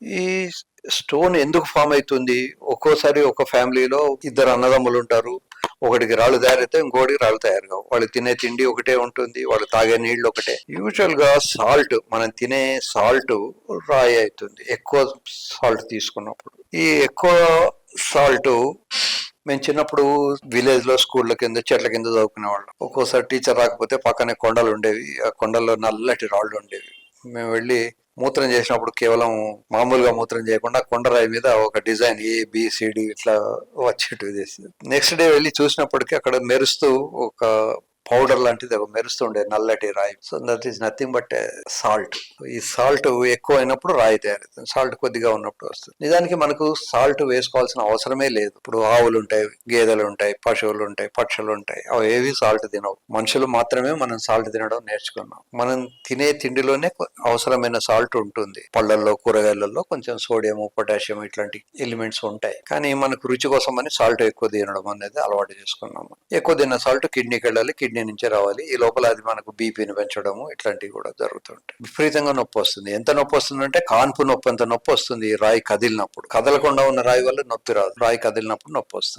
ఈ స్టోన్ ఎందుకు ఫామ్ అవుతుంది? ఒక్కోసారి ఒక ఫ్యామిలీలో ఇద్దరు అన్నదమ్ములు ఉంటారు. ఒకటికి రాళ్ళు తయారైతే ఇంకోటికి రాళ్ళు తయారు కావు. వాళ్ళు తినే తిండి ఒకటే ఉంటుంది, వాళ్ళు తాగే నీళ్లు ఒకటే. యూజువల్ గా సాల్ట్, మనం తినే సాల్ట్ రాయి అవుతుంది ఎక్కువ సాల్ట్ తీసుకున్నప్పుడు. ఈ ఎక్కువ సాల్ట్ మేము చిన్నప్పుడు విలేజ్ లో స్కూళ్ళ కింద చెట్ల కింద చదువుకునే వాళ్ళం. ఒక్కోసారి టీచర్ రాకపోతే పక్కనే కొండలు ఉండేవి, ఆ కొండల్లో నల్లటి రాళ్ళు ఉండేవి. మేము వెళ్ళి మూత్రం చేసినప్పుడు కేవలం మామూలుగా మూత్రం చేయకుండా కొండరాయి మీద ఒక డిజైన్ ఏబిసిడి ఇట్లా వచ్చేటివి చేసి నెక్స్ట్ డే వెళ్ళి చూసినప్పటికీ అక్కడ మెరుస్తూ ఒక పౌడర్ లాంటిది ఒక మెరుస్తుండే నల్లటి రాయి. So that is nothing but salt. ఈ సాల్ట్ ఎక్కువ అయినప్పుడు రాయి తయారవుతుంది, సాల్ట్ కొద్దిగా ఉన్నప్పుడు వస్తుంది. నిజానికి మనకు సాల్ట్ వేసుకోవాల్సిన అవసరమే లేదు. ఇప్పుడు ఆవులు ఉంటాయి, గేదెలు ఉంటాయి, పశువులు ఉంటాయి, పక్షులు ఉంటాయి, అవి ఏవి సాల్ట్ తినవు. మనుషులు మాత్రమే మనం సాల్ట్ తినడం నేర్చుకున్నాం. మనం తినే తిండిలోనే అవసరమైన సాల్ట్ ఉంటుంది. పళ్ళల్లో, కూరగాయలలో కొంచెం సోడియం, పొటాషియం ఇట్లాంటి ఎలిమెంట్స్ ఉంటాయి. కానీ మనకు రుచి కోసం అని సాల్ట్ ఎక్కువ తినడం అనేది అలవాటు చేసుకున్నాము. ఎక్కువ తిన్న సాల్ట్ కిడ్నీకి వెళ్ళాలి, కిడ్నీ నుంచే రావాలి. ఈ లోపల అది మనకు బీపీని పెంచడము ఇట్లాంటివి కూడా జరుగుతుంటాయి. విపరీతంగా నొప్పి వస్తుంది. ఎంత నొప్పి వస్తుంది అంటే కాన్పు నొప్పి అంత నొప్పి వస్తుంది. ఈ రాయి కదిలినప్పుడు. కదలకుండా ఉన్న రాయి వల్ల నొప్పి రాదు, రాయి కదిలినప్పుడు నొప్పి వస్తుంది.